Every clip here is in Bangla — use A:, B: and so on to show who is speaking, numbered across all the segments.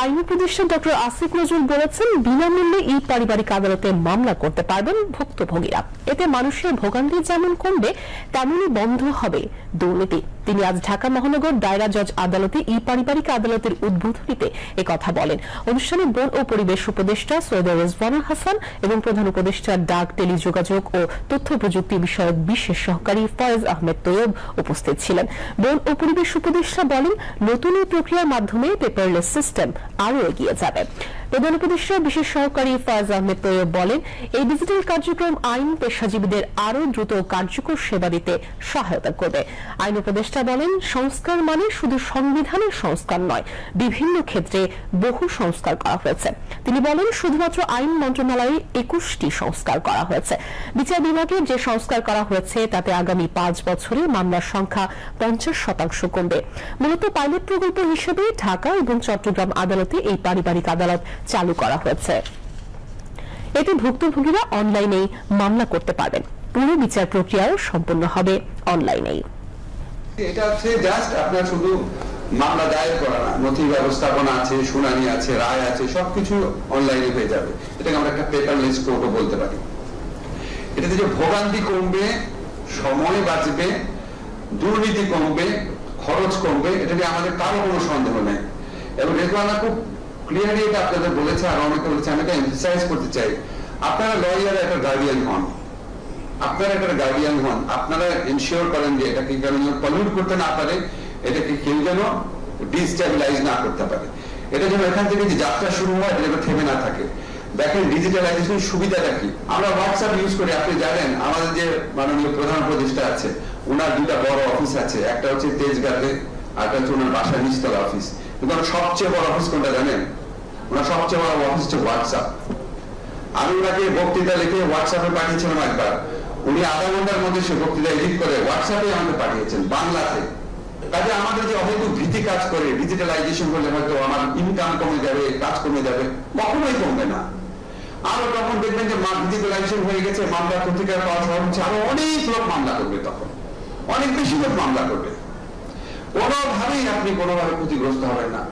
A: আইন উপদেষ্টা ডক্টর আসিফ নজরুল বলেছেন, বিনামূল্যে এই পারিবারিক আদালতে মামলা করতে পারবেন ভুক্তভোগীরা। এতে মানুষের ভোগান্তি যেমন কমবে, তেমনই বন্ধ হবে দুর্নীতি। তিনি আজ ঢাকা মহানগর দায়রা জজ আদালতে ই পারিবারিক আদালতের উদ্বোধনীতে একথা বলেন। অনুষ্ঠানে বন ও পরিবেশ উপদেষ্টা সৈয়দ রেজওয়ানা হাসান এবং প্রধান উপদেষ্টা ডাক, টেলিযোগাযোগ ও তথ্য প্রযুক্তি বিষয়ক বিশেষ সহকারী ফয়েজ আহমেদ তৈয়ব উপস্থিত ছিলেন। বন ও পরিবেশ উপদেষ্টা বলেন, নতুন এই প্রক্রিয়ার মাধ্যমে পেপারলেস সিস্টেম আরও এগিয়ে যাবে। প্রধান উপদেষ্টা বিশেষ সহকারী ফয়েজ আহমেদ তৈয়ব বলেন, এই ডিজিটাল কার্যক্রম আইন পেশাজীবীদের আরও দ্রুত কার্যকর সেবা দিতে সহায়তা করবে। আইন উপদেষ্টা বলেন, সংস্কার মানে শুধু সংবিধানের সংস্কার নয়, বিভিন্ন ক্ষেত্রে বহু সংস্কার করা হয়েছে। তিনি বলেন, শুধুমাত্র আইন মন্ত্রণালয়ে 21টি সংস্কার করা হয়েছে। বিচার বিভাগে যে সংস্কার করা হয়েছে তাতে আগামী 5 বছরে মামলার সংখ্যা 50% কমবে। মূলত পাইলট প্রকল্প হিসেবে ঢাকা এবং চট্টগ্রাম আদালতে এই পারিবারিক আদালত চালু করা হয়েছে। এতে ভুক্তভোগীরা অনলাইনেই মামলা করতে পারবেন। পুরো বিচার প্রক্রিয়াও সম্পন্ন হবে অনলাইনেই।
B: এটা হচ্ছে জাস্ট আপনার শুধু মামলা দায়ের করা না, নথি ব্যবস্থাপনা আছে, শুনানি আছে, রায় আছে, সবকিছু অনলাইনে হয়ে যাবে। এটাকে আমরা একটা পেপারলেস কোর্টও বলতে পারি। এটাতে যে ভোগান্তি কমবে, সময় বাঁচবে, দুর্নীতি কমবে, খরচ কমবে, এটা নিয়ে আমাদের কারো কোনো সন্দেহ নেই। এবং রেজওয়ানা খুব ক্লিয়ারলি এটা আপনাদের বলেছে, আর অনেকে বলেছে, আমি এটা এমফাসাইজ করতে চাই। আপনারা লয়ার একটা গার্ডিয়ান হন, আপনারা একটা গার্ডিয়ান হন, আপনারা এনশিওর করেন যে এটাকে কেন পলিউট করতে না পারে, এটাকে কেউ যেন ডিস্টেবিলাইজ না করতে পারে। এটা যেন এখান থেকে যে যাত্রা শুরু হয় এটা যেন থেমে না থাকে। দেখেন ডিজিটালাইজেশন সুবিধাটা কি। আমরা হোয়াটসঅ্যাপ ইউজ করি, আপনি জানেন আমাদের যে মাননীয় প্রধান উপদেষ্টা আছে, ওনার দুটা বড় অফিস আছে, একটা হচ্ছে তেজগাঁতে, আর একটা হচ্ছে ওনার বাসার নিচতলা অফিস। কিন্তু ওনার সবচেয়ে বড় অফিস কোনটা জানেন? ওনার সবচেয়ে বড় অফিস হচ্ছে হোয়াটসঅ্যাপ। আমি ওনাকে বক্তৃতা লিখে হোয়াটসঅ্যাপে পাঠিয়েছিলাম একবার, উনি আধা ঘন্টার মধ্যে সে বক্তৃতা এডিট করে হোয়াটসঅ্যাপে আমাকে পাঠিয়েছেন বাংলাতে। কাজে আমাদের যে অহেতুক ভীতি কাজ করে, ডিজিটালাইজেশন করলে হয়তো আমার ইনকাম কমে যাবে, কাজ কমে যাবে, কখনোই কমবে না। আরো তখন দেখবেন যে ডিজিটালাইজেশন হয়ে গেছে, মামলা প্রতিকার পাওয়া সহজ হচ্ছে, আরো অনেক লোক মামলা করবে, তখন অনেক বেশি লোক মামলা করবে। কোনোভাবেই আপনি কোনোভাবে ক্ষতিগ্রস্ত হবেন না।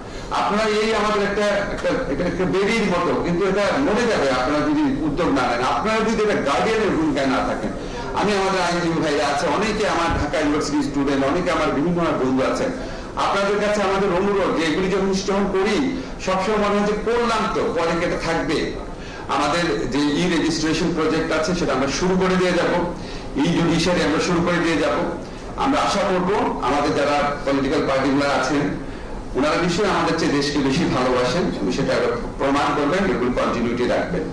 B: আপনারা এই আমাদের একটা বেরির মতো, কিন্তু এটা মরে যাবে আপনারা যদি উদ্যোগ না নেন, আপনারা যদি এটা গার্ডিয়ানের ভূমিকায় না থাকেন। আমি আমাদের আইনজীবী ভাইরা আছে, অনেকে আমার ঢাকা ইউনিভার্সিটি স্টুডেন্ট, অনেকে আমার বিভিন্ন বন্ধু আছেন। আপনাদের কাছে আমাদের অনুরোধ যে এগুলি যখন ইনস্টল করি, সবসময় মনে হচ্ছে করলাম তো, পরে এটা থাকবে। আমাদের যে ই রেজিস্ট্রেশন প্রজেক্ট আছে সেটা আমরা শুরু করে দিয়ে যাব, ই জুডিশিয়ারি আমরা শুরু করে দিয়ে যাব। আমরা আশা করবো আমাদের যারা পলিটিক্যাল পার্টিগুলো আছেন, ওনারা নিশ্চয়ই আমাদের চেয়ে দেশকে বেশি ভালোবাসেন, সেটা প্রমাণ করবেন, এগুলো কন্টিনিউটি রাখবেন।